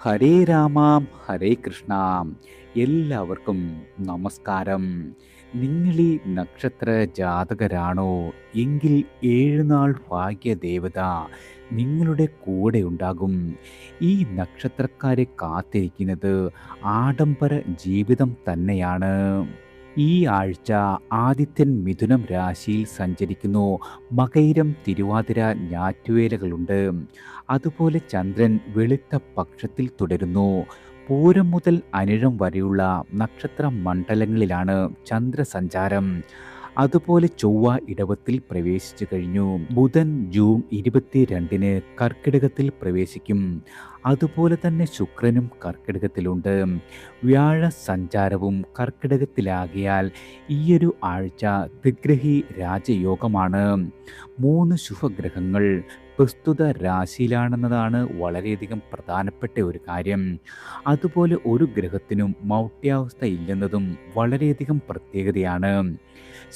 ഹരേ രാമ ഹരേ കൃഷ്ണ. എല്ലാവർക്കും നമസ്കാരം. നിങ്ങളീ നക്ഷത്ര ജാതകരാണോ എങ്കിൽ 7 നാൾ ഭാഗ്യദേവത നിങ്ങളുടെ കൂടെ ഉണ്ടാകും. ഈ നക്ഷത്രക്കാരെ കാത്തിരിക്കുന്നത് ആഡംബര ജീവിതം തന്നെയാണ്. ഈ ആഴ്ച ആദിത്യൻ മിഥുനം രാശിയിൽ സഞ്ചരിക്കുന്നു. മകയിരം, തിരുവാതിര, ഞാറ്റുവേലകളുണ്ട്. അതുപോലെ ചന്ദ്രൻ വെളുത്ത പക്ഷത്തിൽ തുടരുന്നു. പൂരം മുതൽ അനിഴം വരെയുള്ള നക്ഷത്ര മണ്ഡലങ്ങളിലാണ് ചന്ദ്രസഞ്ചാരം. അതുപോലെ ചൊവ്വ ഇടവത്തിൽ പ്രവേശിച്ചു കഴിഞ്ഞു. ബുധൻ ജൂൺ 22-ന് കർക്കിടകത്തിൽ പ്രവേശിക്കും. അതുപോലെ തന്നെ ശുക്രനും കർക്കിടകത്തിലുണ്ട്. വ്യാഴ സഞ്ചാരവും കർക്കിടകത്തിലാകിയാൽ ഈയൊരു ആഴ്ച ത്രിഗ്രഹി രാജയോഗമാണ്. 3 ശുഭഗ്രഹങ്ങൾ പ്രസ്തുത രാശിയിലാണെന്നതാണ് വളരെയധികം പ്രധാനപ്പെട്ട ഒരു കാര്യം. അതുപോലെ ഒരു ഗ്രഹത്തിനും മൗഢ്യാവസ്ഥ ഇല്ലെന്നതും വളരെയധികം പ്രത്യേകതയാണ്.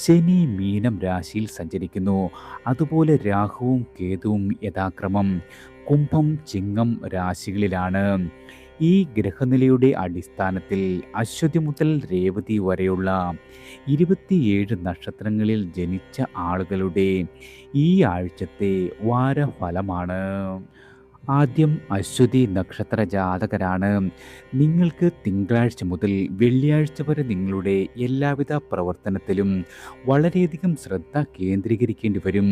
ശനി മീനം രാശിയിൽ സഞ്ചരിക്കുന്നു. അതുപോലെ രാഹുവും കേതുവും യഥാക്രമം കുംഭം, ചിങ്ങം രാശികളിലാണ്. ഈ ഗ്രഹനിലയുടെ അടിസ്ഥാനത്തിൽ അശ്വതി മുതൽ രേവതി വരെയുള്ള 27 നക്ഷത്രങ്ങളിൽ ജനിച്ച ആളുകളുടെ ഈ ആഴ്ചത്തെ വാരഫലമാണ്. ആദ്യം അശ്വതി നക്ഷത്ര ജാതകരാണ്. നിങ്ങൾക്ക് തിങ്കളാഴ്ച മുതൽ വെള്ളിയാഴ്ച വരെ നിങ്ങളുടെ എല്ലാവിധ പ്രവർത്തനത്തിലും വളരെയധികം ശ്രദ്ധ കേന്ദ്രീകരിക്കേണ്ടി വരും.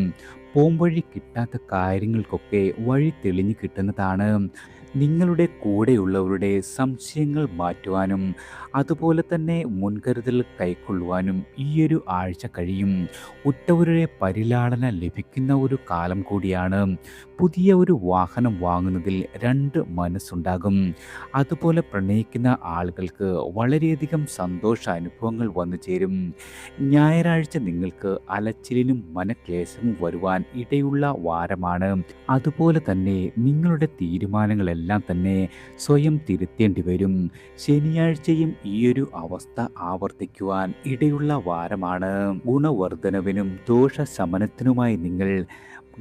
പോംവഴി കിട്ടാത്ത കാര്യങ്ങൾക്കൊക്കെ വഴി തെളിഞ്ഞു കിട്ടുന്നതാണ്. നിങ്ങളുടെ കൂടെയുള്ളവരുടെ സംശയങ്ങൾ മാറ്റുവാനും അതുപോലെ തന്നെ മുൻകരുതൽ കൈക്കൊള്ളുവാനും ഈയൊരു ആഴ്ച കഴിയും. ഉറ്റവരുടെ പരിലാളന ലഭിക്കുന്ന ഒരു കാലം കൂടിയാണ്. പുതിയ ഒരു വാഹനം വാങ്ങുന്നതിൽ 2 മനസ്സുണ്ടാകും. അതുപോലെ പ്രണയിക്കുന്ന ആളുകൾക്ക് വളരെയധികം സന്തോഷ അനുഭവങ്ങൾ വന്നു ചേരും. ഞായറാഴ്ച നിങ്ങൾക്ക് അലച്ചിലിനും മനക്ലേശവും വരുവാൻ ഇടയുള്ള വാരമാണ്. അതുപോലെ തന്നെ നിങ്ങളുടെ തീരുമാനങ്ങളെല്ലാം തന്നെ സ്വയം തിരുത്തേണ്ടി വരും. ശനിയാഴ്ചയും ഈയൊരു അവസ്ഥ ആവർത്തിക്കുവാൻ ഇടയുള്ള വാരമാണ്. ഗുണവർദ്ധനവിനും ദോഷശമനത്തിനുമായി നിങ്ങൾ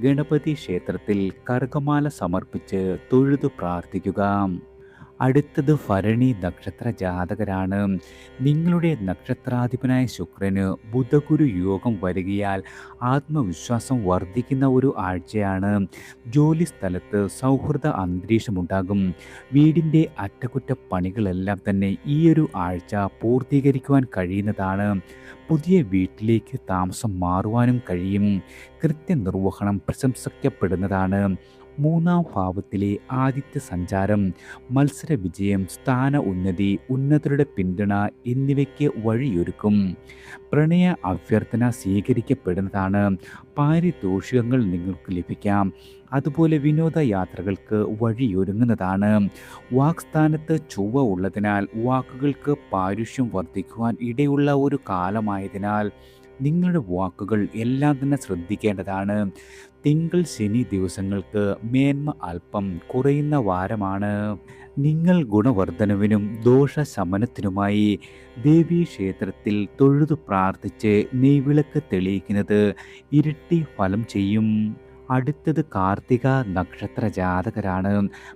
ഗണപതി ക്ഷേത്രത്തിൽ കർഗമാല സമർപ്പിച്ച് തൊഴുതു പ്രാർത്ഥിക്കുക. അടുത്തത് ഭരണി നക്ഷത്ര ജാതകരാണ്. നിങ്ങളുടെ നക്ഷത്രാധിപനായ ശുക്രന് ബുധഗുരു യോഗം വരികയാൽ ആത്മവിശ്വാസം വർദ്ധിക്കുന്ന ഒരു ആഴ്ചയാണ്. ജോലി സ്ഥലത്ത് സൗഹൃദ അന്തരീക്ഷമുണ്ടാകും. വീടിൻ്റെ അറ്റകുറ്റപ്പണികളെല്ലാം തന്നെ ഈ ഒരു ആഴ്ച പൂർത്തീകരിക്കുവാൻ കഴിയുന്നതാണ്. പുതിയ വീട്ടിലേക്ക് താമസം മാറുവാനും കഴിയും. കൃത്യനിർവഹണം പ്രശംസിക്കപ്പെടുന്നതാണ്. 3-ാം ഭാവത്തിലെ ആദിത്യ സഞ്ചാരം മത്സര വിജയം, സ്ഥാന ഉന്നതി, ഉന്നതരുടെ പിന്തുണ എന്നിവയ്ക്ക് വഴിയൊരുക്കും. പ്രണയ അഭ്യർത്ഥന സ്വീകരിക്കപ്പെടുന്നതാണ്. പാരിതോഷികങ്ങൾ നിങ്ങൾക്ക് ലഭിക്കാം. അതുപോലെ വിനോദയാത്രകൾക്ക് വഴിയൊരുങ്ങുന്നതാണ്. വാക്സ്ഥാനത്ത് ചൊവ്വ ഉള്ളതിനാൽ വാക്കുകൾക്ക് പാരുഷ്യം വർദ്ധിക്കുവാൻ ഇടയുള്ള ഒരു കാലമായതിനാൽ നിങ്ങളുടെ വാക്കുകൾ എല്ലാം തന്നെ ശ്രദ്ധിക്കേണ്ടതാണ്. തിങ്കൾ ശനി ദിവസങ്ങൾക്ക് മേന്മ അല്പം കുറയുന്ന വാരമാണ്. നിങ്ങൾ ഗുണവർദ്ധനവിനും ദോഷശമനത്തിനുമായി ദേവീക്ഷേത്രത്തിൽ തൊഴുതു പ്രാർത്ഥിച്ച് നെയ്വിളക്ക് തെളിയിക്കുന്നത് ഇരട്ടി ഫലം ചെയ്യും. അടുത്തത് കാർത്തിക നക്ഷത്ര ജാതകരാണ്.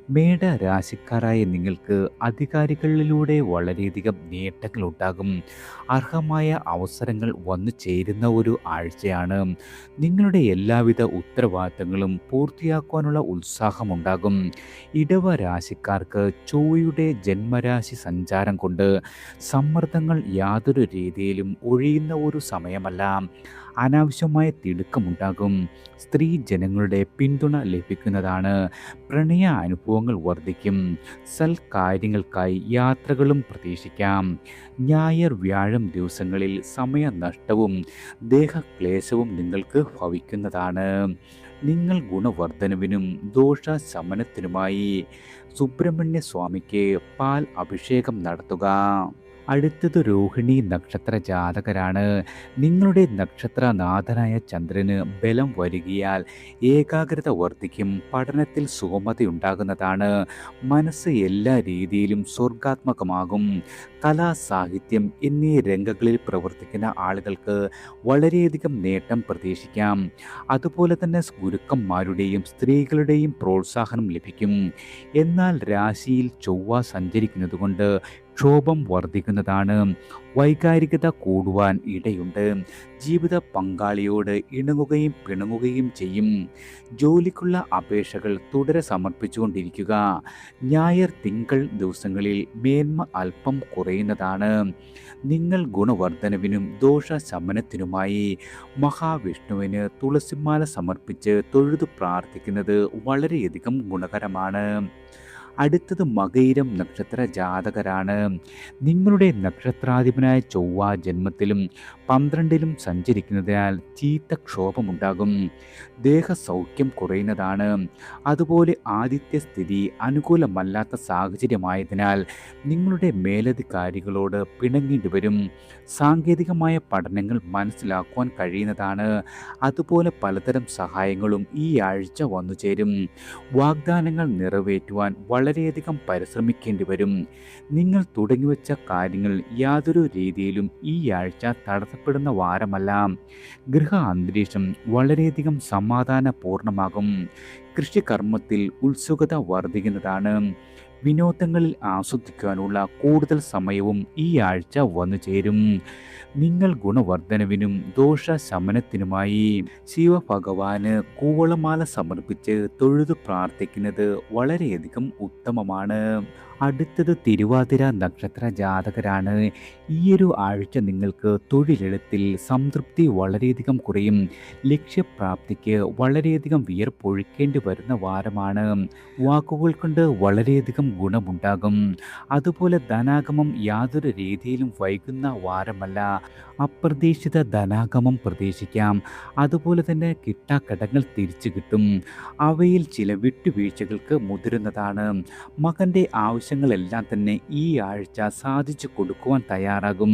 മേട രാശിക്കാരായ നിങ്ങൾക്ക് അധികാരികളിലൂടെ വളരെയധികം നേട്ടങ്ങൾ ഉണ്ടാകും. അർഹമായ അവസരങ്ങൾ വന്നു ചേരുന്ന ഒരു ആഴ്ചയാണ്. നിങ്ങളുടെ എല്ലാവിധ ഉത്തരവാദിത്തങ്ങളും പൂർത്തിയാക്കുവാനുള്ള ഉത്സാഹമുണ്ടാകും. ഇടവ രാശിക്കാർക്ക് ചൊവ്വയുടെ ജന്മരാശി സഞ്ചാരം കൊണ്ട് സമ്മർദ്ദങ്ങൾ യാതൊരു രീതിയിലും ഒഴിയുന്ന ഒരു സമയമല്ല. അനാവശ്യമായ തിടുക്കമുണ്ടാകും. സ്ത്രീ ജനങ്ങളുടെ പിന്തുണ ലഭിക്കുന്നതാണ്. പ്രണയ അനുഭവങ്ങൾ വർദ്ധിക്കും. സൽക്കാര്യങ്ങൾക്കായി യാത്രകളും പ്രതീക്ഷിക്കാം. ഞായർ വ്യാഴം ദിവസങ്ങളിൽ സമയനഷ്ടവും ദേഹക്ലേശവും നിങ്ങൾക്ക് ഭവിക്കുന്നതാണ്. നിങ്ങൾ ഗുണവർദ്ധനവിനും ദോഷശമനത്തിനുമായി സുബ്രഹ്മണ്യ സ്വാമിക്ക് പാൽ അഭിഷേകം നടത്തുക. അടുത്തത് രോഹിണി നക്ഷത്ര ജാതകരാണ്. നിങ്ങളുടെ നക്ഷത്രനാഥനായ ചന്ദ്രന് ബലം വരികയാൽ ഏകാഗ്രത വർദ്ധിക്കും. പഠനത്തിൽ സുഗമതയുണ്ടാകുന്നതാണ്. മനസ്സ് എല്ലാ രീതിയിലും സ്വർഗാത്മകമാകും. കല, സാഹിത്യം എന്നീ രംഗങ്ങളിൽ പ്രവർത്തിക്കുന്ന ആളുകൾക്ക് വളരെയധികം നേട്ടം പ്രതീക്ഷിക്കാം. അതുപോലെ തന്നെ ഗുരുക്കന്മാരുടെയും സ്ത്രീകളുടെയും പ്രോത്സാഹനം ലഭിക്കും. എന്നാൽ രാശിയിൽ ചൊവ്വ സഞ്ചരിക്കുന്നതുകൊണ്ട് ക്ഷോഭം വർദ്ധിക്കുന്നതാണ്. വൈകാരികത കൂടുവാൻ ഇടയുണ്ട്. ജീവിത പങ്കാളിയോട് ഇണങ്ങുകയും പിണങ്ങുകയും ചെയ്യും. ജോലിക്കുള്ള അപേക്ഷകൾ തുടരെ സമർപ്പിച്ചുകൊണ്ടിരിക്കുക. ഞായർ, തിങ്കൾ ദിവസങ്ങളിൽ മേന്മ അല്പം കുറയുന്നതാണ്. നിങ്ങൾ ഗുണവർദ്ധനവിനും ദോഷശമനത്തിനുമായി മഹാവിഷ്ണുവിന് തുളസിമാല സമർപ്പിച്ച് തൊഴുതു പ്രാർത്ഥിക്കുന്നത് വളരെയധികം ഗുണകരമാണ്. അടുത്തത് മകയിരം നക്ഷത്ര ജാതകരാണ്. നിങ്ങളുടെ നക്ഷത്രാധിപനായ ചൊവ്വ ജന്മത്തിലും 12ലും സഞ്ചരിക്കുന്നതിനാൽ ചീത്തക്ഷോഭമുണ്ടാകും. ദേഹസൗഖ്യം കുറയുന്നതാണ്. അതുപോലെ ആദിത്യസ്ഥിതി അനുകൂലമല്ലാത്ത സാഹചര്യമായതിനാൽ നിങ്ങളുടെ മേലധികാരികളോട് പിണങ്ങേണ്ടി വരും. സാങ്കേതികമായ പഠനങ്ങൾ മനസ്സിലാക്കുവാൻ കഴിയുന്നതാണ്. അതുപോലെ പലതരം സഹായങ്ങളും ഈ ആഴ്ച വന്നു ചേരും. വാഗ്ദാനങ്ങൾ നിറവേറ്റുവാൻ വളരെയധികം പരിശ്രമിക്കേണ്ടി വരും. നിങ്ങൾ തുടങ്ങിവെച്ച കാര്യങ്ങൾ യാതൊരു രീതിയിലും ഈ ആഴ്ച തടസ്സപ്പെടുന്ന വാരമല്ല. ഗൃഹ അന്തരീക്ഷം വളരെയധികം സമാധാനപൂർണമാകും. കൃഷികർമ്മത്തിൽ ഉത്സുകത വർദ്ധിക്കുന്നതാണ്. വിനോദങ്ങളിൽ ആസ്വദിക്കാനുള്ള കൂടുതൽ സമയവും ഈ ആഴ്ച വന്നു ചേരും. നിങ്ങൾ ഗുണവർദ്ധനവിനും ദോഷശമനത്തിനുമായി ശിവഭഗവാന് കൂവളമാല സമർപ്പിച്ച് തൊഴുതു പ്രാർത്ഥിക്കുന്നത് വളരെയധികം ഉത്തമമാണ്. അടുത്തത് തിരുവാതിര നക്ഷത്ര ജാതകരാണ്. ഈയൊരു ആഴ്ച നിങ്ങൾക്ക് തൊഴിലിടത്തിൽ സംതൃപ്തി വളരെയധികം കുറയും. ലക്ഷ്യപ്രാപ്തിക്ക് വളരെയധികം വിയർപ്പൊഴുക്കേണ്ടി വരുന്ന വാരമാണ്. വാക്കുകൾ കൊണ്ട് വളരെയധികം ഗുണമുണ്ടാകും. അതുപോലെ ധനാഗമം യാതൊരു രീതിയിലും വൈകുന്ന വാരമല്ല. അപ്രതീക്ഷിത ധനാഗമം പ്രതീക്ഷിക്കാം. അതുപോലെ തന്നെ കിട്ടാക്കടങ്ങൾ തിരിച്ചു കിട്ടും. അവയിൽ ചില വിട്ടുവീഴ്ചകൾക്ക് മുതിരുന്നതാണ്. മകൻ്റെ ആവശ്യങ്ങളെല്ലാം തന്നെ ഈ ആഴ്ച സാധിച്ചു കൊടുക്കുവാൻ തയ്യാറാകും.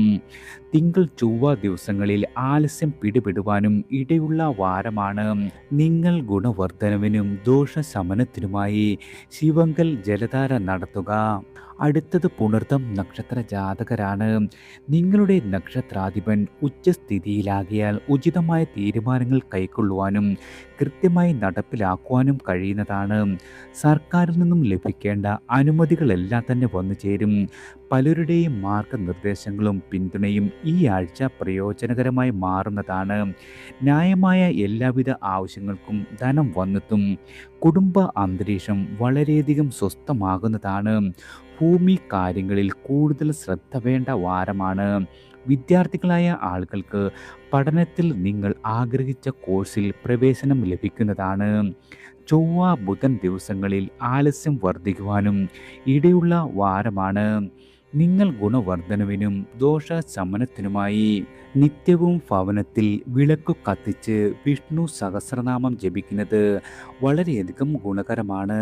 തിങ്കൾ, ചൊവ്വ ദിവസങ്ങളിൽ ആലസ്യം പിടിപെടുവാനും ഇടയുള്ള വാരമാണ്. നിങ്ങൾ ഗുണവർദ്ധനവിനും ദോഷശമനത്തിനുമായി ശിവങ്കൽ ജലധാര നടത്തുക. അടുത്തത് പുണർതം നക്ഷത്ര ജാതകരാണ്. നിങ്ങളുടെ നക്ഷത്രാധിപൻ ഉച്ചസ്ഥിതിയിലാകിയാൽ ഉചിതമായ തീരുമാനങ്ങൾ കൈക്കൊള്ളുവാനും കൃത്യമായി നടപ്പിലാക്കുവാനും കഴിയുന്നതാണ്. സർക്കാരിൽ നിന്നും ലഭിക്കേണ്ട അനുമതികളെല്ലാം തന്നെ വന്നു ചേരും. പലരുടെയും മാർഗനിർദ്ദേശങ്ങളും പിന്തുണയും ഈ ആഴ്ച പ്രയോജനകരമായി മാറുന്നതാണ്. ന്യായമായ എല്ലാവിധ ആവശ്യങ്ങൾക്കും ധനം വന്നെത്തും. കുടുംബ അന്തരീക്ഷം വളരെയധികം സ്വസ്ഥമാകുന്നതാണ്. ഭൂമി കാര്യങ്ങളിൽ കൂടുതൽ ശ്രദ്ധ വേണ്ട വാരമാണ്. വിദ്യാർത്ഥികളായ ആളുകൾക്ക് പഠനത്തിൽ നിങ്ങൾ ആഗ്രഹിച്ച കോഴ്സിൽ പ്രവേശനം ലഭിക്കുന്നതാണ്. ചൊവ്വ, ബുധൻ ദിവസങ്ങളിൽ ആലസ്യം വർദ്ധിക്കുവാനും ഇടയുള്ള വാരമാണ്. നിങ്ങൾ ഗുണവർദ്ധനവിനും ദോഷശമനത്തിനുമായി നിത്യവും ഭവനത്തിൽ വിളക്കു കത്തിച്ച് വിഷ്ണു സഹസ്രനാമം ജപിക്കുന്നത് വളരെയധികം ഗുണകരമാണ്.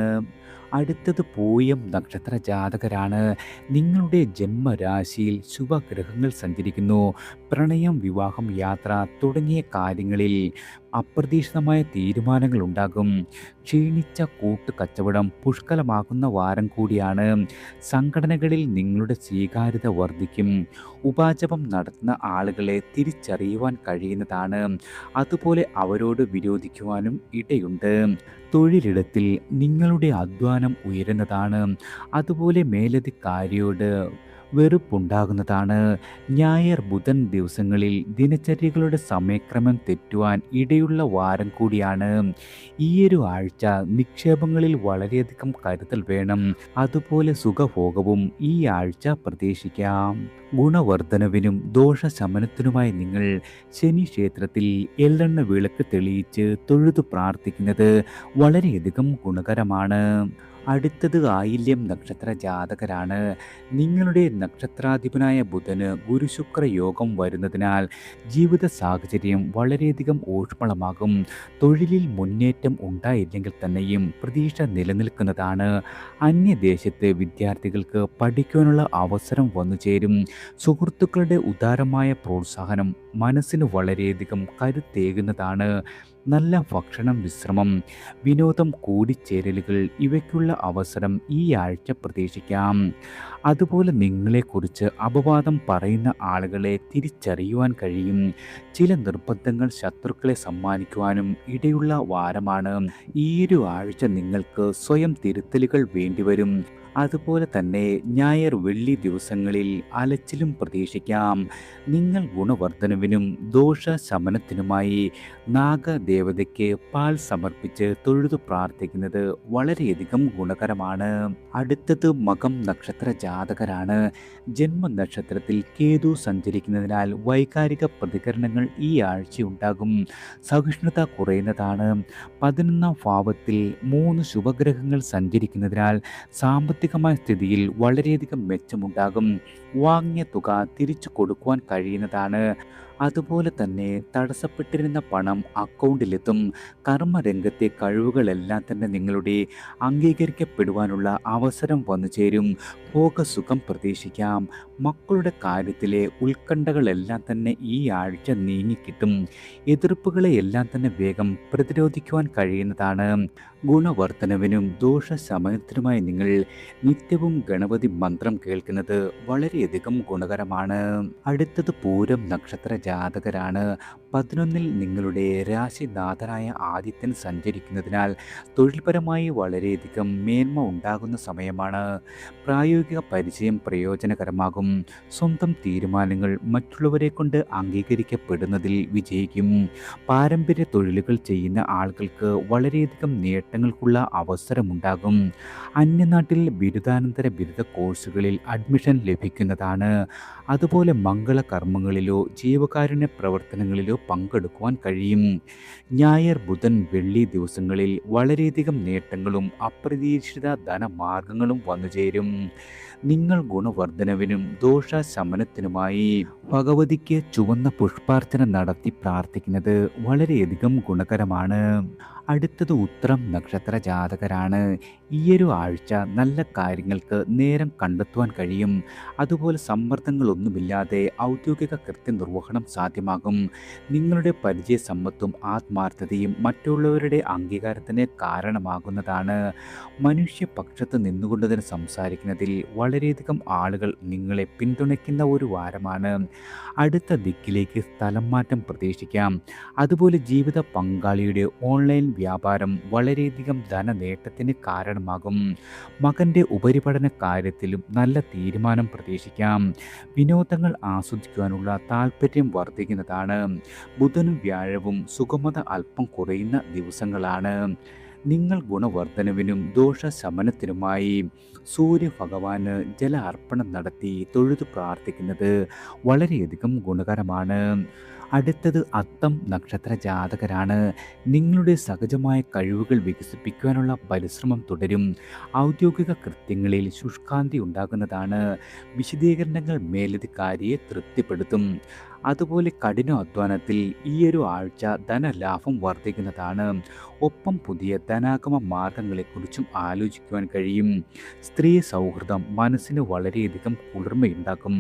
അടുത്തത് പൂയം നക്ഷത്ര ജാതകരാണ്. നിങ്ങളുടെ ജന്മരാശിയിൽ ശുഭഗ്രഹങ്ങൾ സഞ്ചരിക്കുന്നു. പ്രണയം, വിവാഹം, യാത്ര തുടങ്ങിയ കാര്യങ്ങളിൽ അപ്രതീക്ഷിതമായ തീരുമാനങ്ങൾ ഉണ്ടാകും. ക്ഷീണിച്ച കൂട്ടുകച്ചവടം പുഷ്കലമാകുന്ന വാരം കൂടിയാണ്. സംഘടനകളിൽ നിങ്ങളുടെ സ്വീകാര്യത വർദ്ധിക്കും. ഉപാചകം നടത്തുന്ന ആളുകളെ തിരിച്ചറിയുവാൻ കഴിയുന്നതാണ്. അതുപോലെ അവരോട് വിരോധിക്കുവാനും ഇടയുണ്ട്. തൊഴിലിടത്തിൽ നിങ്ങളുടെ അധ്വാനം ഉയരുന്നതാണ്. അതുപോലെ മേലധികാരിയോട് വെറുപ്പുണ്ടാകുന്നതാണ്. ഞായർ, ബുധൻ ദിവസങ്ങളിൽ ദിനചര്യകളുടെ സമയക്രമം തെറ്റുവാൻ ഇടയുള്ള വാരം കൂടിയാണ്. ഈയൊരു ആഴ്ച നിക്ഷേപങ്ങളിൽ വളരെയധികം കരുതൽ വേണം. അതുപോലെ സുഖഭോഗവും ഈ ആഴ്ച പ്രതീക്ഷിക്കാം. ഗുണവർദ്ധനവിനും ദോഷശമനത്തിനുമായി നിങ്ങൾ ശനി ക്ഷേത്രത്തിൽ എള്ളെണ്ണ വിളക്ക് തെളിയിച്ച് തൊഴുതു പ്രാർത്ഥിക്കുന്നത് വളരെയധികം ഗുണകരമാണ്. അടുത്തത് ആയില്യം നക്ഷത്ര ജാതകരാണ്. നിങ്ങളുടെ നക്ഷത്രാധിപനായ ബുധന് ഗുരുശുക്ര യോഗം വരുന്നതിനാൽ ജീവിത സാഹചര്യം വളരെയധികം ഊഷ്മളമാകും. തൊഴിലിൽ മുന്നേറ്റം ഉണ്ടായില്ലെങ്കിൽ തന്നെയും പ്രതീക്ഷ നിലനിൽക്കുന്നതാണ്. അന്യദേശത്ത് വിദ്യാർത്ഥികൾക്ക് പഠിക്കുവാനുള്ള അവസരം വന്നു ചേരും. സുഹൃത്തുക്കളുടെ ഉദാരമായ പ്രോത്സാഹനം മനസ്സിന് വളരെയധികം കരുത്തേകുന്നതാണ്. നല്ല ഭക്ഷണം, വിശ്രമം, വിനോദം, കൂടിച്ചേരലുകൾ ഇവയ്ക്കുള്ള അവസരം ഈ ആഴ്ച പ്രതീക്ഷിക്കാം. അതുപോലെ നിങ്ങളെക്കുറിച്ച് അപവാദം പറയുന്ന ആളുകളെ തിരിച്ചറിയുവാൻ കഴിയും. ചില നിർബന്ധങ്ങൾ ശത്രുക്കളെ സമ്മാനിക്കുവാനും ഇടയുള്ള വാരമാണ്. ഈയൊരു ആഴ്ച നിങ്ങൾക്ക് സ്വയം തിരുത്തലുകൾ വേണ്ടിവരും. അതുപോലെ തന്നെ ഞായർ, വെള്ളി ദിവസങ്ങളിൽ അലച്ചിലും പ്രതീക്ഷിക്കാം. നിങ്ങൾ ഗുണവർദ്ധനവിനും ദോഷശമനത്തിനുമായി നാഗദേവതയ്ക്ക് പാൽ സമർപ്പിച്ച് തൊഴുതു പ്രാർത്ഥിക്കുന്നത് വളരെയധികം ഗുണകരമാണ്. അടുത്തത് മകം നക്ഷത്ര ജാതകരാണ്. ജന്മനക്ഷത്രത്തിൽ കേതു സഞ്ചരിക്കുന്നതിനാൽ വൈകാരിക പ്രതികരണങ്ങൾ ഈ ആഴ്ചയുണ്ടാകും. സഹിഷ്ണുത കുറയുന്നതാണ്. 11ാം ഭാവത്തിൽ 3 ശുഭഗ്രഹങ്ങൾ സഞ്ചരിക്കുന്നതിനാൽ സാമ്പത്തികമായ സ്ഥിതിയിൽ വളരെയധികം മെച്ചമുണ്ടാകും. വാങ്ങിയ തുക തിരിച്ചു കൊടുക്കുവാൻ കഴിയുന്നതാണ്. അതുപോലെ തന്നെ തടസ്സപ്പെട്ടിരുന്ന പണം അക്കൗണ്ടിലെത്തും. കർമ്മരംഗത്തെ കഴിവുകളെല്ലാം തന്നെ നിങ്ങളുടെ അംഗീകരിക്കപ്പെടുവാനുള്ള അവസരം വന്നു ചേരും. ഭോഗസുഖം പ്രതീക്ഷിക്കാം. മക്കളുടെ കാര്യത്തിലെ ഉത്കണ്ഠകളെല്ലാം തന്നെ ഈ ആഴ്ച നീങ്ങിക്കിട്ടും. എതിർപ്പുകളെ എല്ലാം തന്നെ വേഗം പ്രതിരോധിക്കുവാൻ കഴിയുന്നതാണ്. ഗുണവർദ്ധനവിനും ദോഷശമനത്തിനുമായി നിങ്ങൾ നിത്യവും ഗണപതി മന്ത്രം കേൾക്കുന്നത് വളരെയധികം ഗുണകരമാണ്. അടുത്തത് പൂരം നക്ഷത്ര ജാതകരാണ്. 11ൽ നിങ്ങളുടെ രാശിനാഥനായ ആദിത്യൻ സഞ്ചരിക്കുന്നതിനാൽ തൊഴിൽപരമായി വളരെയധികം മേന്മ ഉണ്ടാകുന്ന സമയമാണ്. പ്രായോഗിക പരിചയം പ്രയോജനകരമാകും. സ്വന്തം തീരുമാനങ്ങൾ മറ്റുള്ളവരെ കൊണ്ട് അംഗീകരിക്കപ്പെടുന്നതിൽ വിജയിക്കും. പാരമ്പര്യ തൊഴിലുകൾ ചെയ്യുന്ന ആളുകൾക്ക് വളരെയധികം നേട്ടങ്ങൾക്കുള്ള അവസരമുണ്ടാകും. അന്യനാട്ടിൽ ബിരുദാനന്തര ബിരുദ കോഴ്സുകളിൽ അഡ്മിഷൻ ലഭിക്കുന്നതാണ്. അതുപോലെ മംഗളകർമ്മങ്ങളിലോ ജീവകാരുണ്യ പ്രവർത്തനങ്ങളിലോ പങ്കെടുക്കുവാൻ കഴിയും. ഞായർ, ബുധൻ, വെള്ളി ദിവസങ്ങളിൽ വളരെയധികം നേട്ടങ്ങളും അപ്രതീക്ഷിത ധനമാർഗങ്ങളും വന്നുചേരും. നിങ്ങൾ ഗുണവർദ്ധനവിനും ദോഷശമനത്തിനുമായി ഭഗവതിക്ക് ചുവന്ന പുഷ്പാർച്ചന നടത്തി പ്രാർത്ഥിക്കുന്നത് വളരെയധികം ഗുണകരമാണ്. അടുത്തത് ഉത്രം നക്ഷത്ര ജാതകരാണ്. ഈയൊരു ആഴ്ച നല്ല കാര്യങ്ങൾക്ക് നേരം കണ്ടെത്തുവാൻ കഴിയും. അതുപോലെ സമ്മർദ്ദങ്ങളൊന്നുമില്ലാതെ ഔദ്യോഗിക കൃത്യനിർവഹണം സാധ്യമാകും. നിങ്ങളുടെ പരിചയസമ്പത്തും ആത്മാർത്ഥതയും മറ്റുള്ളവരുടെ അംഗീകാരത്തിന് കാരണമാകുന്നതാണ്. മനുഷ്യപക്ഷത്ത് നിന്നുകൊണ്ട് തന്നെ സംസാരിക്കുന്നതിൽ വളരെയധികം ആളുകൾ നിങ്ങളെ പിന്തുണയ്ക്കുന്ന ഒരു വാരമാണ്. അടുത്ത ദിക്കിലേക്ക് സ്ഥലം മാറ്റം പ്രതീക്ഷിക്കാം. അതുപോലെ ജീവിത പങ്കാളിയുടെ ഓൺലൈൻ വ്യാപാരം വളരെയധികം ധനനേട്ടത്തിന് കാരണമാകും. മകൻ്റെ ഉപരിപഠന കാര്യത്തിലും നല്ല തീരുമാനം പ്രതീക്ഷിക്കാം. വിനോദങ്ങൾ ആസ്വദിക്കുവാനുള്ള താല്പര്യം വർദ്ധിക്കുന്നതാണ്. ബുധനും വ്യാഴവും സുഗമത അല്പം കുറയുന്ന ദിവസങ്ങളാണ്. നിങ്ങൾ ഗുണവർദ്ധനവിനും ദോഷശമനത്തിനുമായി സൂര്യഭഗവാന് ജല അർപ്പണം നടത്തി തൊഴുതു പ്രാർത്ഥിക്കുന്നത് വളരെയധികം ഗുണകരമാണ്. അടുത്തത് അത്തം നക്ഷത്ര ജാതകരാണ്. നിങ്ങളുടെ സഹജമായ കഴിവുകൾ വികസിപ്പിക്കുവാനുള്ള പരിശ്രമം തുടരും. ഔദ്യോഗിക കൃത്യങ്ങളിൽ ശുഷ്കാന്തി ഉണ്ടാകുന്നതാണ്. വിശദീകരണങ്ങൾ മേലധികാരിയെ തൃപ്തിപ്പെടുത്തും. അതുപോലെ കഠിനാധ്വാനത്തിൽ ഈയൊരു ആഴ്ച ധനലാഭം വർദ്ധിക്കുന്നതാണ്. ഒപ്പം പുതിയ ധനാഗമ മാർഗങ്ങളെക്കുറിച്ചും ആലോചിക്കുവാൻ കഴിയും. സ്ത്രീ സൗഹൃദം മനസ്സിന് വളരെയധികം കുളിർമയുണ്ടാക്കും.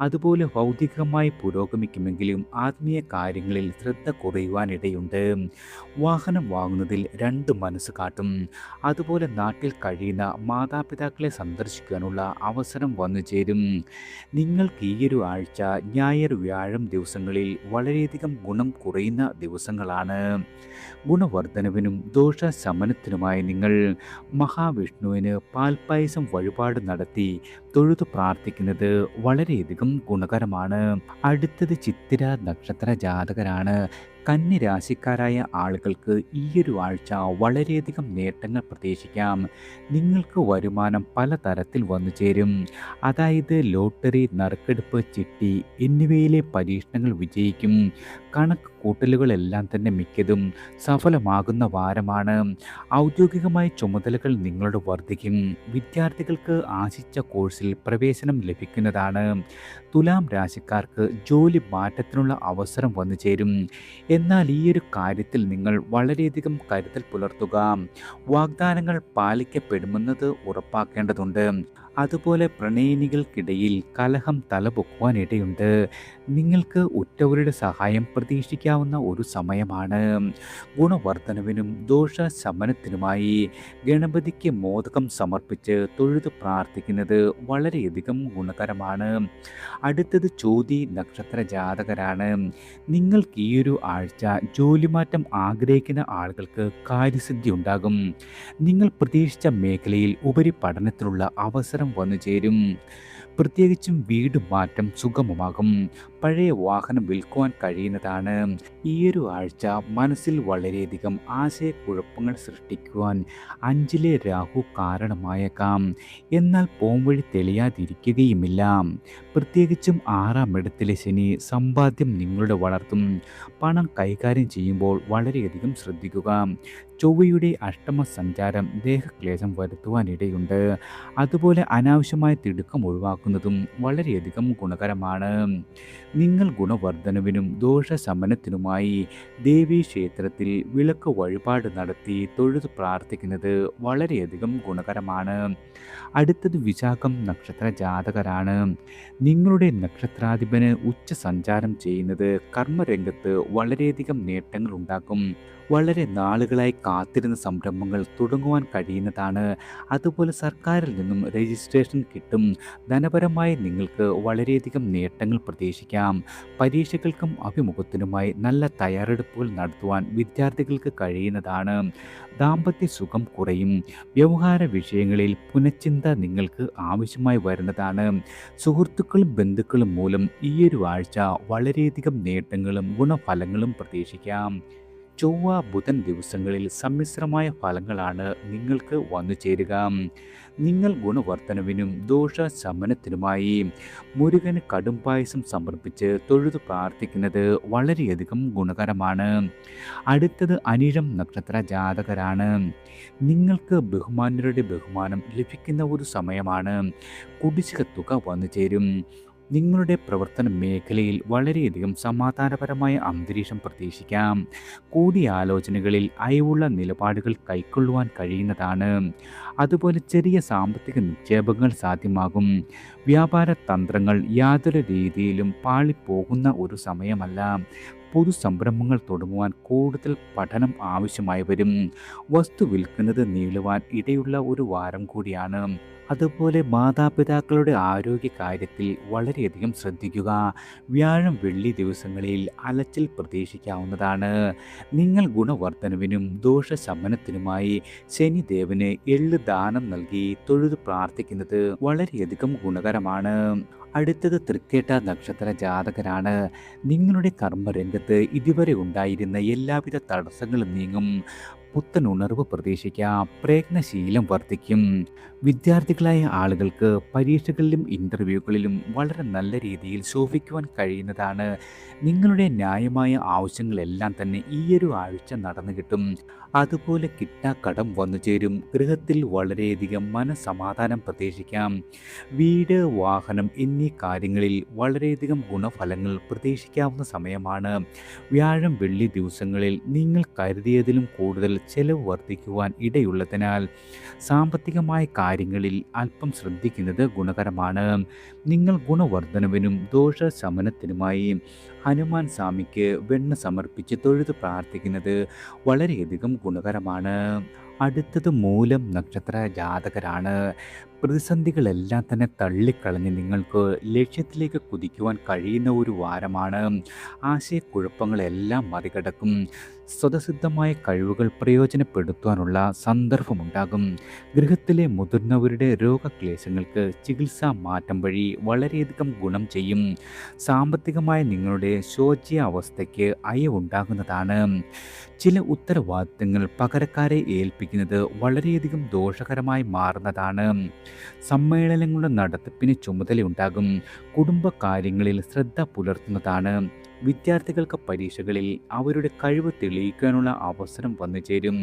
അതുപോലെ ഭൗതികമായി പുരോഗമിക്കുമെങ്കിലും ആത്മീയ കാര്യങ്ങളിൽ ശ്രദ്ധ കുറയുവാനിടയുണ്ട്. വാഹനം വാങ്ങുന്നതിൽ 2 മനസ്സ് കാട്ടും. അതുപോലെ നാട്ടിൽ കഴിയുന്ന മാതാപിതാക്കളെ സന്ദർശിക്കാനുള്ള അവസരം വന്നു ചേരും. നിങ്ങൾക്ക് ഈയൊരു ആഴ്ച ഞായർ, വ്യാഴം ദിവസങ്ങളിൽ വളരെയധികം ഗുണം കുറയുന്ന ദിവസങ്ങളാണ്. ഗുണവർദ്ധനവിനും ദോഷശമനത്തിനുമായി നിങ്ങൾ മഹാവിഷ്ണുവിന് പാൽപ്പായസം വഴിപാട് നടത്തി തൊഴുതു പ്രാർത്ഥിക്കുന്നത് വളരെയധികം ഗുണകരമാണ്. അടുത്തത് ചിത്തിര നക്ഷത്ര ജാതകരാണ്. കന്നി രാശിക്കാരായ ആളുകൾക്ക് ഈയൊരു ആഴ്ച വളരെയധികം നേട്ടങ്ങൾ പ്രതീക്ഷിക്കാം. നിങ്ങൾക്ക് വരുമാനം പലതരത്തിൽ വന്നു ചേരും. അതായത് ലോട്ടറി, നറുക്കെടുപ്പ്, ചിട്ടി എന്നിവയിലെ പരീക്ഷണങ്ങൾ വിജയിക്കും. കണക്ക് കൂട്ടലുകളെല്ലാം തന്നെ മിക്കതും സഫലമാകുന്ന വാരമാണ്. ഔദ്യോഗികമായ ചുമതലകൾ നിങ്ങളുടെ വർദ്ധിക്കും. വിദ്യാർത്ഥികൾക്ക് ആശിച്ച കോഴ്സിൽ പ്രവേശനം ലഭിക്കുന്നതാണ്. തുലാം രാശിക്കാർക്ക് ജോലി മാറ്റത്തിനുള്ള അവസരം വന്നു ചേരും. എന്നാൽ ഈ ഒരു കാര്യത്തിൽ നിങ്ങൾ വളരെയധികം കരുതൽ പുലർത്തുക. വാഗ്ദാനങ്ങൾ പാലിക്കപ്പെടുമെന്നത് ഉറപ്പാക്കേണ്ടതുണ്ട്. അതുപോലെ പ്രണയിനികൾക്കിടയിൽ കലഹം തലപൊക്കുവാനിടയുണ്ട്. നിങ്ങൾക്ക് ഉറ്റവരുടെ സഹായം പ്രതീക്ഷിക്കാവുന്ന ഒരു സമയമാണ്. ഗുണവർദ്ധനവിനും ദോഷശമനത്തിനുമായി ഗണപതിക്ക് മോദകം സമർപ്പിച്ച് തൊഴുത് പ്രാർത്ഥിക്കുന്നത് വളരെയധികം ഗുണകരമാണ്. അടുത്തത് ചോതി നക്ഷത്ര ജാതകരാണ്. നിങ്ങൾക്ക് ഈയൊരു ആഴ്ച ജോലിമാറ്റം ആഗ്രഹിക്കുന്ന ആളുകൾക്ക് കാര്യസിദ്ധി ഉണ്ടാകും. നിങ്ങൾ പ്രതീക്ഷിച്ച മേഖലയിൽ ഉപരിപഠനത്തിനുള്ള അവസരം വന്നു ചേരും. പ്രത്യേകിച്ചും വീട് മാറ്റം സുഗമമാകും. പഴയ വാഹനം വിൽക്കുവാൻ കഴിയുന്നതാണ്. ഈയൊരു ആഴ്ച മനസ്സിൽ വളരെയധികം ആശയക്കുഴപ്പങ്ങൾ സൃഷ്ടിക്കുവാൻ 5-ലെ രാഹു കാരണമായേക്കാം. എന്നാൽ പോംവഴി തെളിയാതിരിക്കുകയുമില്ല. പ്രത്യേകിച്ചും 6-ാം ഇടത്തിലെ ശനി സമ്പാദ്യം നിങ്ങളുടെ വളർത്തും. പണം കൈകാര്യം ചെയ്യുമ്പോൾ വളരെയധികം ശ്രദ്ധിക്കുക. ചൊവ്വയുടെ അഷ്ടമ സഞ്ചാരം ദേഹക്ലേശം വരുത്തുവാനിടയുണ്ട്. അതുപോലെ അനാവശ്യമായ തിടുക്കം ഒഴിവാക്കുന്നതും വളരെയധികം ഗുണകരമാണ്. നിങ്ങൾ ഗുണവർദ്ധനവിനും ദോഷശമനത്തിനുമായി ദേവീക്ഷേത്രത്തിൽ വിളക്ക് വഴിപാട് നടത്തി തൊഴുത് പ്രാർത്ഥിക്കുന്നത് വളരെയധികം ഗുണകരമാണ്. അടുത്തത് വിശാഖം നക്ഷത്ര ജാതകരാണ്. നിങ്ങളുടെ നക്ഷത്രാധിപന് ഉച്ച സഞ്ചാരം ചെയ്യുന്നത് കർമ്മരംഗത്ത് വളരെയധികം നേട്ടങ്ങൾ ഉണ്ടാക്കും. വളരെ നാളുകളായി കാത്തിരുന്ന സംരംഭങ്ങൾ തുടങ്ങുവാൻ കഴിയുന്നതാണ്. അതുപോലെ സർക്കാരിൽ നിന്നും രജിസ്ട്രേഷൻ കിട്ടും. ധനപരമായി നിങ്ങൾക്ക് വളരെയധികം നേട്ടങ്ങൾ പ്രതീക്ഷിക്കാം. പരീക്ഷകൾക്കും അഭിമുഖത്തിനുമായി നല്ല തയ്യാറെടുപ്പുകൾ നടത്തുവാൻ വിദ്യാർത്ഥികൾക്ക് കഴിയുന്നതാണ്. ദാമ്പത്യ സുഖം കുറയും. വ്യവഹാര വിഷയങ്ങളിൽ പുനഃചിന്ത നിങ്ങൾക്ക് ആവശ്യമായി വരുന്നതാണ്. സുഹൃത്തുക്കളും ബന്ധുക്കളും മൂലം ഈയൊരു ആഴ്ച വളരെയധികം നേട്ടങ്ങളും ഗുണഫലങ്ങളും പ്രതീക്ഷിക്കാം. ചൊവ്വ ബുധൻ ദിവസങ്ങളിൽ സമ്മിശ്രമായ ഫലങ്ങളാണ് നിങ്ങൾക്ക് വന്നു ചേരുക. നിങ്ങൾ ഗുണവർദ്ധനവിനും ദോഷശമനത്തിനുമായി മുരുകന് കടുംപായസം സമർപ്പിച്ച് തൊഴുതു പ്രാർത്ഥിക്കുന്നത് വളരെയധികം ഗുണകരമാണ്. അടുത്തത് അനിഴം നക്ഷത്ര ജാതകരാണ്. നിങ്ങൾക്ക് ബഹുമാന്യരുടെ ബഹുമാനം ലഭിക്കുന്ന ഒരു സമയമാണ്. കുടിശ്ശിക തുക വന്നു ചേരും. നിങ്ങളുടെ പ്രവർത്തന മേഖലയിൽ വളരെയധികം സമാധാനപരമായ അന്തരീക്ഷം പ്രതീക്ഷിക്കാം. കൂടിയാലോചനകളിൽ അയവുള്ള നിലപാടുകൾ കൈക്കൊള്ളുവാൻ കഴിയുന്നതാണ്. അതുപോലെ ചെറിയ സാമ്പത്തിക നിക്ഷേപങ്ങൾ സാധ്യമാകും. വ്യാപാര തന്ത്രങ്ങൾ യാതൊരു രീതിയിലും പാളിപ്പോകുന്ന ഒരു സമയമല്ല. പൊതു സംരംഭങ്ങൾ തുടങ്ങുവാൻ കൂടുതൽ പഠനം ആവശ്യമായി വരും. വസ്തു വിൽക്കുന്നത് നീളുവാൻ ഇടയുള്ള ഒരു വാരം കൂടിയാണ്. അതുപോലെ മാതാപിതാക്കളുടെ ആരോഗ്യ കാര്യത്തിൽ വളരെയധികം ശ്രദ്ധിക്കുക. വ്യാഴം വെള്ളി ദിവസങ്ങളിൽ അലച്ചിൽ പ്രതീക്ഷിക്കാവുന്നതാണ്. നിങ്ങൾ ഗുണവർദ്ധനവിനും ദോഷശമനത്തിനുമായി ശനിദേവന് എള്ള് ദാനം നൽകി തൊഴുത് പ്രാർത്ഥിക്കുന്നത് വളരെയധികം ഗുണകരമാണ്. അടുത്തത് തൃക്കേട്ട നക്ഷത്ര ജാതകരാണ്. നിങ്ങളുടെ കർമ്മരംഗത്ത് ഇതുവരെ ഉണ്ടായിരുന്ന എല്ലാവിധ തടസ്സങ്ങളും നീങ്ങും. പുത്തൻ ഉണർവ് പ്രതീക്ഷിക്കാം. പ്രയത്നശീലം വർദ്ധിക്കും. വിദ്യാർത്ഥികളായ ആളുകൾക്ക് പരീക്ഷകളിലും ഇൻ്റർവ്യൂകളിലും വളരെ നല്ല രീതിയിൽ ശോഭിക്കുവാൻ കഴിയുന്നതാണ്. നിങ്ങളുടെ ന്യായമായ ആവശ്യങ്ങളെല്ലാം തന്നെ ഈയൊരു ആഴ്ച നടന്നു കിട്ടും. അതുപോലെ കിട്ടാക്കടം വന്നു ചേരും. ഗൃഹത്തിൽ വളരെയധികം മനസമാധാനം പ്രതീക്ഷിക്കാം. വീട് വാഹനം എന്നീ കാര്യങ്ങളിൽ വളരെയധികം ഗുണഫലങ്ങൾ പ്രതീക്ഷിക്കാവുന്ന സമയമാണ്. വ്യാഴം വെള്ളി ദിവസങ്ങളിൽ നിങ്ങൾ കരുതിയതിലും കൂടുതൽ ചെലവ് വർദ്ധിക്കുവാൻ ഇടയുള്ളതിനാൽ സാമ്പത്തികമായ കാര്യങ്ങളിൽ അല്പം ശ്രദ്ധിക്കുന്നത് ഗുണകരമാണ്. നിങ്ങൾ ഗുണവർദ്ധനവിനും ദോഷശമനത്തിനുമായി ഹനുമാൻ സ്വാമിക്ക് വെണ്ണ സമർപ്പിച്ച് തൊഴുത് പ്രാർത്ഥിക്കുന്നത് വളരെയധികം ഗുണകരമാണ്. അടുത്തത് മൂലം നക്ഷത്ര ജാതകരാണ്. പ്രതിസന്ധികളെല്ലാം തന്നെ തള്ളിക്കളഞ്ഞ് നിങ്ങൾക്ക് ലക്ഷ്യത്തിലേക്ക് കുതിക്കുവാൻ കഴിയുന്ന ഒരു വാരമാണ്. ആശയക്കുഴപ്പങ്ങളെല്ലാം മറികടക്കും. സ്വതസിദ്ധമായ കഴിവുകൾ പ്രയോജനപ്പെടുത്തുവാനുള്ള സന്ദർഭമുണ്ടാകും. ഗൃഹത്തിലെ മുതിർന്നവരുടെ രോഗക്ലേശങ്ങൾക്ക് ചികിത്സാ മാറ്റം വഴി വളരെയധികം ഗുണം ചെയ്യും. സാമ്പത്തികമായ നിങ്ങളുടെ ശോച്യാവസ്ഥയ്ക്ക് അയവുണ്ടാകുന്നതാണ്. ചില ഉത്തരവാദിത്തങ്ങൾ പകരക്കാരെ ഏൽപ്പിക്കുന്നത് വളരെയധികം ദോഷകരമായി മാറുന്നതാണ്. സമ്മേളനങ്ങളുടെ നടത്തിപ്പിന് ചുമതലയുണ്ടാകും. കുടുംബകാര്യങ്ങളിൽ ശ്രദ്ധ പുലർത്തുന്നതാണ്. വിദ്യാർത്ഥികൾക്ക് പരീക്ഷകളിൽ അവരുടെ കഴിവ് തെളിയിക്കാനുള്ള അവസരം വന്നു ചേരും.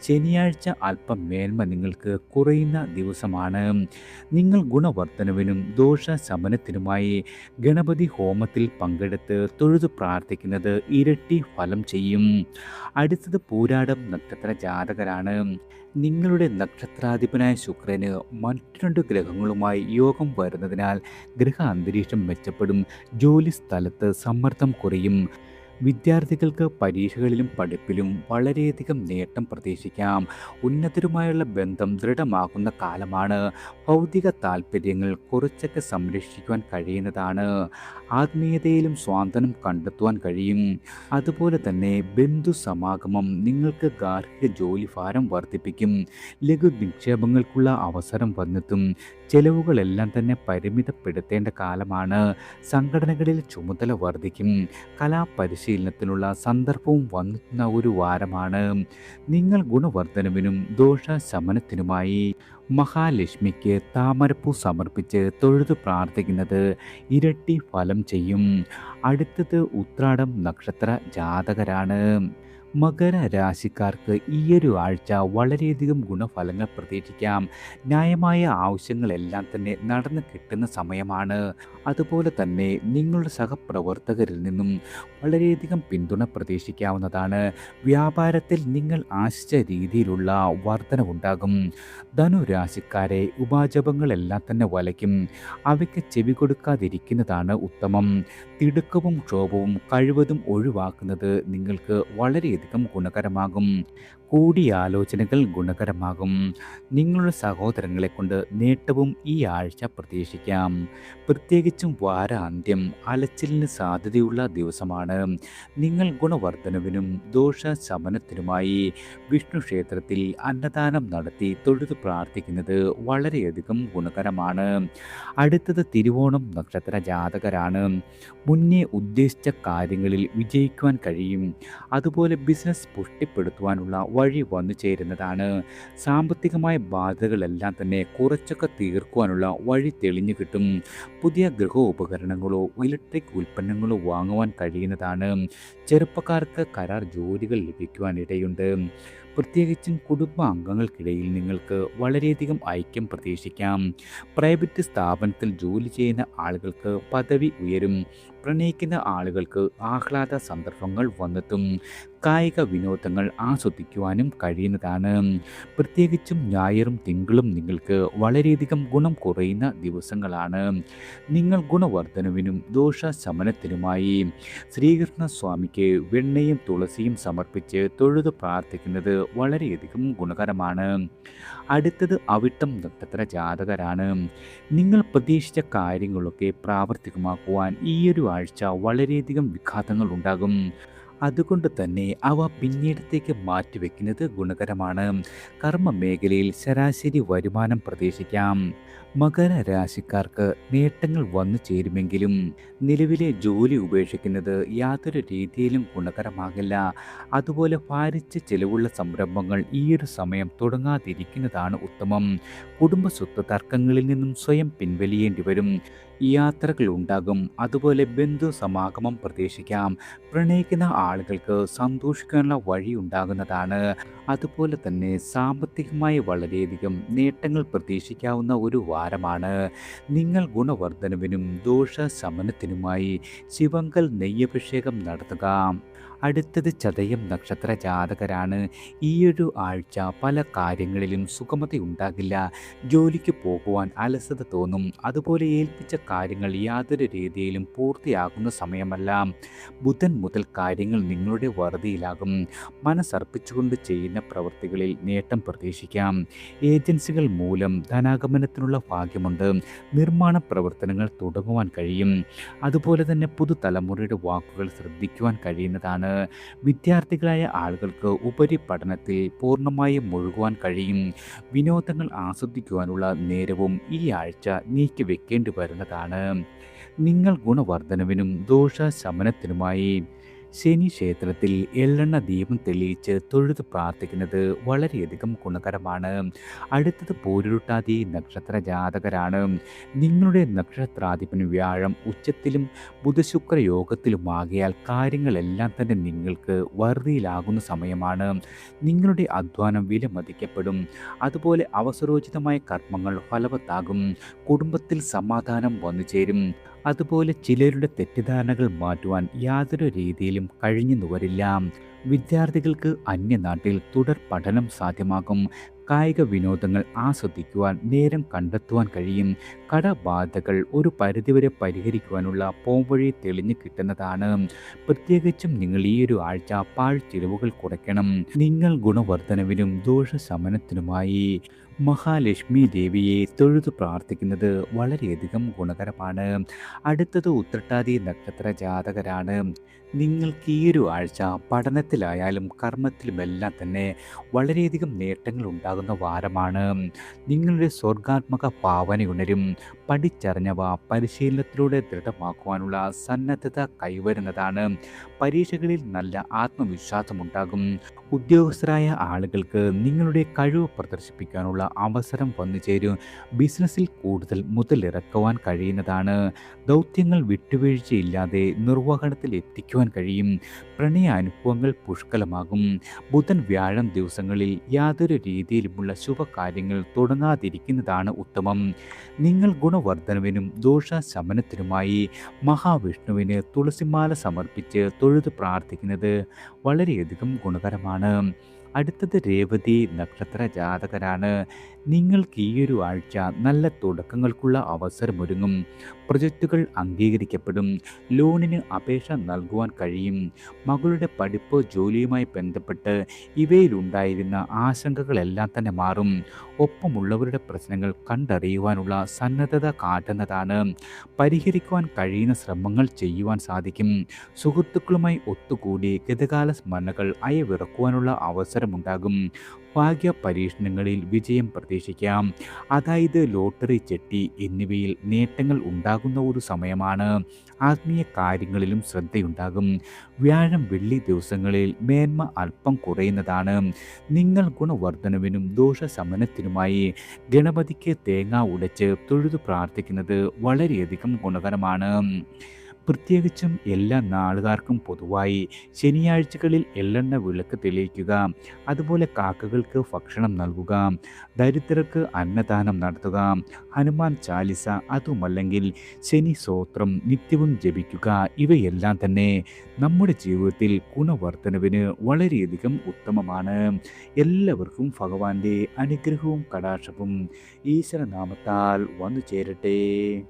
ശനിയാഴ്ച അല്പം മേന്മ നിങ്ങൾക്ക് കുറയുന്ന ദിവസമാണ്. നിങ്ങൾ ഗുണവർദ്ധനവിനും ദോഷശമനത്തിനുമായി ഗണപതി ഹോമത്തിൽ പങ്കെടുത്ത് തൊഴുതു പ്രാർത്ഥിക്കുന്നത് ഇരട്ടി ഫലം ചെയ്യും. അടുത്തത് പൂരാടം നക്ഷത്ര ജാതകരാണ്. നിങ്ങളുടെ നക്ഷത്രാധിപനായ ശുക്രന് മറ്റു 2 ഗ്രഹങ്ങളുമായി യോഗം വരുന്നതിനാൽ ഗ്രഹ അന്തരീക്ഷം മെച്ചപ്പെടും. ജോലി സ്ഥലത്ത് സമ്മർദ്ദം കുറയും. വിദ്യാർത്ഥികൾക്ക് പരീക്ഷകളിലും പഠിപ്പിലും വളരെയധികം നേട്ടം പ്രതീക്ഷിക്കാം. ഉന്നതരുമായുള്ള ബന്ധം ദൃഢമാകുന്ന കാലമാണ്. ഭൗതിക താൽപ്പര്യങ്ങൾ കുറച്ചൊക്കെ സംരക്ഷിക്കുവാൻ കഴിയുന്നതാണ്. ആത്മീയതയിലും സ്വാന്തനം കണ്ടെത്തുവാൻ കഴിയും. അതുപോലെ തന്നെ ബന്ധു സമാഗമം നിങ്ങൾക്ക് ഗാർഹിക ജോലി ഭാരം വർദ്ധിപ്പിക്കും. ലഘു നിക്ഷേപങ്ങൾക്കുള്ള അവസരം വന്നെത്തും. ചെലവുകളെല്ലാം തന്നെ പരിമിതപ്പെടുത്തേണ്ട കാലമാണ്. സംഘടനകളിൽ ചുമതല വർദ്ധിക്കും. കലാപരിശീലനത്തിനുള്ള സന്ദർഭവും വന്നെത്തുന്ന ഒരു വാരമാണ്. നിങ്ങൾ ഗുണവർദ്ധനവിനും ദോഷശമനത്തിനുമായി മഹാലക്ഷ്മിക്ക് താമരപ്പൂ സമർപ്പിച്ച് തൊഴുതു പ്രാർത്ഥിക്കുന്നത് ഇരട്ടി ഫലം ചെയ്യും. അടുത്തത് ഉത്രാടം നക്ഷത്ര ജാതകരാണ്. മകര രാശിക്കാർക്ക് ഈയൊരു ആഴ്ച വളരെയധികം ഗുണഫലങ്ങൾ പ്രതീക്ഷിക്കാം. ന്യായമായ ആവശ്യങ്ങളെല്ലാം തന്നെ നടന്നു കിട്ടുന്ന സമയമാണ്. അതുപോലെ തന്നെ നിങ്ങളുടെ സഹപ്രവർത്തകരിൽ നിന്നും വളരെയധികം പിന്തുണ പ്രതീക്ഷിക്കാവുന്നതാണ്. വ്യാപാരത്തിൽ നിങ്ങൾ ആശിച്ച രീതിയിലുള്ള വർധനവുണ്ടാകും. ധനുരാശിക്കാരെ ഉപാജപങ്ങളെല്ലാം തന്നെ വലയ്ക്കും. അവയ്ക്ക് ചെവി കൊടുക്കാതിരിക്കുന്നതാണ് ഉത്തമം. തിടുക്കവും ക്ഷോഭവും കഴിവതും ഒഴിവാക്കുന്നത് നിങ്ങൾക്ക് വളരെയധികം ഗുണകരമാകും. കൂടിയാലോചനകൾ ഗുണകരമാകും. നിങ്ങളുടെ സഹോദരങ്ങളെ കൊണ്ട് നേട്ടവും ഈ ആഴ്ച പ്രതീക്ഷിക്കാം. പ്രത്യേകിച്ചും വാരാന്ത്യം അലച്ചിലിന് സാധ്യതയുള്ള ദിവസമാണ്. നിങ്ങൾ ഗുണവർദ്ധനവിനും ദോഷശമനത്തിനുമായി വിഷ്ണു ക്ഷേത്രത്തിൽ അന്നദാനം നടത്തി തൊഴുതു പ്രാർത്ഥിക്കുന്നത് വളരെയധികം ഗുണകരമാണ്. അടുത്തത് തിരുവോണം നക്ഷത്ര ജാതകരാണ്. മുന്നേ ഉദ്ദേശിച്ച കാര്യങ്ങളിൽ വിജയിക്കുവാൻ കഴിയും. അതുപോലെ ബിസിനസ് പുഷ്ടിപ്പെടുത്തുവാനുള്ള വഴി വന്നു ചേരുന്നതാണ്. സാമ്പത്തികമായ ബാധ്യതകളെല്ലാം തന്നെ കുറച്ചൊക്കെ തീർക്കുവാനുള്ള വഴി തെളിഞ്ഞു കിട്ടും. പുതിയ ഗൃഹോപകരണങ്ങളോ ഇലക്ട്രിക് ഉൽപ്പന്നങ്ങളോ വാങ്ങുവാൻ കഴിയുന്നതാണ്. ചെറുപ്പക്കാർക്ക് കരാർ ജോലികൾ ലഭിക്കുവാൻ ഇടയുണ്ട്. പ്രത്യേകിച്ചും കുടുംബാംഗങ്ങൾക്കിടയിൽ നിങ്ങൾക്ക് വളരെയധികം ഐക്യം പ്രതീക്ഷിക്കാം. പ്രൈവറ്റ് സ്ഥാപനത്തിൽ ജോലി ചെയ്യുന്ന ആളുകൾക്ക് പദവി ഉയരും. പ്രണയിക്കുന്ന ആളുകൾക്ക് ആഹ്ലാദ സന്ദർഭങ്ങൾ വന്നെത്തും. കായിക വിനോദങ്ങൾ ആസ്വദിക്കുവാനും കഴിയുന്നതാണ്. പ്രത്യേകിച്ചും ഞായറും തിങ്കളും നിങ്ങൾക്ക് വളരെയധികം ഗുണം കുറയുന്ന ദിവസങ്ങളാണ്. നിങ്ങൾ ഗുണവർദ്ധനവിനും ദോഷശമനത്തിനുമായി ശ്രീകൃഷ്ണസ്വാമിക്ക് വെണ്ണയും തുളസിയും സമർപ്പിച്ച് തൊഴുതു പ്രാർത്ഥിക്കുന്നത് വളരെയധികം ഗുണകരമാണ്. അടുത്തത് അവിട്ടം നക്ഷത്ര ജാതകരാണ്. നിങ്ങൾ പ്രതീക്ഷിച്ച കാര്യങ്ങളൊക്കെ പ്രാവർത്തികമാക്കുവാൻ ഈയൊരു ആഴ്ച വളരെയധികം വിഘാതങ്ങൾ ഉണ്ടാകും. അതുകൊണ്ട് തന്നെ അവ പിന്നീടത്തേക്ക് മാറ്റിവെക്കുന്നത് ഗുണകരമാണ്. കർമ്മ മേഖലയിൽ ശരാശരി വരുമാനം പ്രതീക്ഷിക്കാം. മകര രാശിക്കാർക്ക് നേട്ടങ്ങൾ വന്നു ചേരുമെങ്കിലും നിലവിലെ ജോലി ഉപേക്ഷിക്കുന്നത് യാതൊരു രീതിയിലും ഗുണകരമാകില്ല. അതുപോലെ ഭാരിച്ച ചിലവുള്ള സംരംഭങ്ങൾ ഈയൊരു സമയം തുടങ്ങാതിരിക്കുന്നതാണ് ഉത്തമം. കുടുംബസ്വത്ത് തർക്കങ്ങളിൽ നിന്നും സ്വയം പിൻവലിയേണ്ടി വരും. യാത്രകൾ ഉണ്ടാകും. അതുപോലെ ബന്ധു സമാഗമം പ്രതീക്ഷിക്കാം. പ്രണയിക്കുന്ന ആളുകൾക്ക് സന്തോഷിക്കാനുള്ള വഴി ഉണ്ടാകുന്നതാണ്. അതുപോലെ തന്നെ സാമ്പത്തികമായി വളരെയധികം നേട്ടങ്ങൾ പ്രതീക്ഷിക്കാവുന്ന ഒരു വാരമാണ്. നിങ്ങൾ ഗുണവർദ്ധനവിനും ദോഷശമനത്തിനുമായി ശിവങ്കൽ നെയ്യഭിഷേകം നടത്തുക. അടുത്തത് ചതയം നക്ഷത്ര ജാതകരാണ്. ഈയൊരു ആഴ്ച പല കാര്യങ്ങളിലും സുഗമതയുണ്ടാകില്ല. ജോലിക്ക് പോകുവാൻ അലസത തോന്നും. അതുപോലെ ഏൽപ്പിച്ച കാര്യങ്ങൾ യാതൊരു രീതിയിലും പൂർത്തിയാകുന്ന സമയമല്ല. ബുധൻ മുതൽ കാര്യങ്ങൾ നിങ്ങളുടെ വറുതിയിലാകും. മനസ്സർപ്പിച്ചുകൊണ്ട് ചെയ്യുന്ന പ്രവൃത്തികളിൽ നേട്ടം പ്രതീക്ഷിക്കാം. ഏജൻസികൾ മൂലം ധനാഗമനത്തിനുള്ള ഭാഗ്യമുണ്ട്. നിർമ്മാണ പ്രവർത്തനങ്ങൾ തുടങ്ങുവാൻ കഴിയും. അതുപോലെ തന്നെ പുതുതലമുറയുടെ വാക്കുകൾ ശ്രദ്ധിക്കുവാൻ കഴിയുന്നതാണ്. വിദ്യാർത്ഥികളായ ആളുകൾക്ക് ഉപരിപഠനത്തിൽ പൂർണ്ണമായും മുഴുകുവാൻ കഴിയും. വിനോദങ്ങൾ ആസ്വദിക്കുവാനുള്ള നേരവും ഈ ആഴ്ച നീക്കി വെക്കേണ്ടി വരുന്നതാണ്. നിങ്ങൾ ഗുണവർദ്ധനവിനും ദോഷശമനത്തിനുമായി ശനി ക്ഷേത്രത്തിൽ എള്ളെണ്ണ ദീപം തെളിയിച്ച് തൊഴുത് പ്രാർത്ഥിക്കുന്നത് വളരെയധികം ഗുണകരമാണ്. അടുത്തത് പൂരുരുട്ടാതി നക്ഷത്ര ജാതകരാണ്. നിങ്ങളുടെ നക്ഷത്രാധിപൻ വ്യാഴം ഉച്ചത്തിലും ബുധശുക്ര യോഗത്തിലുമാകിയാൽ കാര്യങ്ങളെല്ലാം തന്നെ നിങ്ങൾക്ക് വറുതിയിലാകുന്ന സമയമാണ്. നിങ്ങളുടെ അധ്വാനം വിലമതിക്കപ്പെടും. അതുപോലെ അവസരോചിതമായ കർമ്മങ്ങൾ ഫലവത്താകും. കുടുംബത്തിൽ സമാധാനം വന്നുചേരും. അതുപോലെ ചിലരുടെ തെറ്റിദ്ധാരണകൾ മാറ്റുവാൻ യാതൊരു രീതിയിലും കഴിഞ്ഞെന്നു വരില്ല. വിദ്യാർത്ഥികൾക്ക് അന്യനാട്ടിൽ തുടർ പഠനം സാധ്യമാകും. കായിക വിനോദങ്ങൾ ആസ്വദിക്കുവാൻ നേരം കണ്ടെത്തുവാൻ കഴിയും. കടബാധകൾ ഒരു പരിധിവരെ പരിഹരിക്കുവാനുള്ള പോംവഴി തെളിഞ്ഞു കിട്ടുന്നതാണ്. പ്രത്യേകിച്ചും നിങ്ങൾ ഈ ഒരു ആഴ്ച പാഴ്ചിലവുകൾ കുറയ്ക്കണം. നിങ്ങൾ ഗുണവർദ്ധനവിനും ദോഷശമനത്തിനുമായി മഹാലക്ഷ്മി ദേവിയെ തൊഴുതു പ്രാർത്ഥിക്കുന്നത് വളരെയധികം ഗുണകരമാണ്. അടുത്തത് ഉത്രട്ടാതി നക്ഷത്ര ജാതകരാണ്. നിങ്ങൾക്ക് ഈ ഒരു ആഴ്ച പഠനത്തിലായാലും കർമ്മത്തിലുമെല്ലാം തന്നെ വളരെയധികം നേട്ടങ്ങൾ ഉണ്ടാകുന്ന വാരമാണ്. നിങ്ങളുടെ സ്വർഗാത്മക ഭാവനയുണരും. പഠിച്ചറിഞ്ഞവ പരിശീലനത്തിലൂടെ ദൃഢമാക്കുവാനുള്ള സന്നദ്ധത കൈവരുന്നതാണ്. പരീക്ഷകളിൽ നല്ല ആത്മവിശ്വാസമുണ്ടാകും. ഉദ്യോഗസ്ഥരായ ആളുകൾക്ക് നിങ്ങളുടെ കഴിവ് പ്രദർശിപ്പിക്കാനുള്ള അവസരം വന്നുചേരും. ബിസിനസ്സിൽ കൂടുതൽ മുതലിറക്കുവാൻ കഴിയുന്നതാണ്. ദൗത്യങ്ങൾ വിട്ടുവീഴ്ചയില്ലാതെ നിർവഹണത്തിൽ എത്തിക്കുവാൻ കഴിയും. പ്രണയ അനുഭവങ്ങൾ പുഷ്കലമാകും. ബുധൻ വ്യാഴം ദിവസങ്ങളിൽ യാതൊരു രീതിയിലുമുള്ള ശുഭകാര്യങ്ങൾ തുടങ്ങാതിരിക്കുന്നതാണ് ഉത്തമം. നിങ്ങൾ ഗുണവർദ്ധനവിനും ദോഷശമനത്തിനുമായി മഹാവിഷ്ണുവിന് തുളസിമാല സമർപ്പിച്ച് തൊഴുത് പ്രാർത്ഥിക്കുന്നത് വളരെയധികം ഗുണകരമാണ്. അടുത്തത് രേവതി നക്ഷത്ര ജാതകരാണ്. നിങ്ങൾക്ക് ഈ ഒരു ആഴ്ച നല്ല തുടക്കങ്ങൾക്കുള്ള അവസരമൊരുങ്ങും. പ്രൊജക്റ്റുകൾ അംഗീകരിക്കപ്പെടും. ലോണിന് അപേക്ഷ നൽകുവാൻ കഴിയും. മകളുടെ പഠിപ്പോ ജോലിയുമായി ബന്ധപ്പെട്ട് ഇവയിലുണ്ടായിരുന്ന ആശങ്കകളെല്ലാം തന്നെ മാറും. ഒപ്പമുള്ളവരുടെ പ്രശ്നങ്ങൾ കണ്ടറിയുവാനുള്ള സന്നദ്ധത കാട്ടുന്നതാണ്. പരിഹരിക്കുവാൻ കഴിയുന്ന ശ്രമങ്ങൾ ചെയ്യുവാൻ സാധിക്കും. സുഹൃത്തുക്കളുമായി ഒത്തുകൂടി ഗതകാല സ്മരണകൾ അയവിറക്കുവാനുള്ള അവസരമുണ്ടാകും. ഭാഗ്യ പരീക്ഷണങ്ങളിൽ വിജയം പ്രതീക്ഷിക്കാം. അതായത് ലോട്ടറി, ചെട്ടി എന്നിവയിൽ നേട്ടങ്ങൾ ഉണ്ടാകുന്ന ഒരു സമയമാണ്. ആത്മീയ കാര്യങ്ങളിലും ശ്രദ്ധയുണ്ടാകും. വ്യാഴം വെള്ളി ദിവസങ്ങളിൽ മേന്മ അല്പം കുറയുന്നതാണ്. നിങ്ങൾ ഗുണവർദ്ധനവിനും ദോഷശമനത്തിനുമായി ഗണപതിക്ക് തേങ്ങ ഉടച്ച് തൊഴുതു പ്രാർത്ഥിക്കുന്നത് വളരെയധികം ഗുണകരമാണ്. പ്രത്യേകിച്ചും എല്ലാ നാളുകാർക്കും പൊതുവായി ശനിയാഴ്ചകളിൽ എള്ളെണ്ണ വിളക്ക് തെളിയിക്കുക. അതുപോലെ കാക്കകൾക്ക് ഭക്ഷണം നൽകുക. ദരിദ്രർക്ക് അന്നദാനം നടത്തുക. ഹനുമാൻ ചാലിസ അതുമല്ലെങ്കിൽ ശനി സ്തോത്രം നിത്യവും ജപിക്കുക. ഇവയെല്ലാം തന്നെ നമ്മുടെ ജീവിതത്തിൽ ഗുണവർദ്ധനവിന് വളരെയധികം ഉത്തമമാണ്. എല്ലാവർക്കും ഭഗവാന്റെ അനുഗ്രഹവും കടാക്ഷവും ഈശ്വരനാമത്താൽ വന്നു ചേരട്ടെ.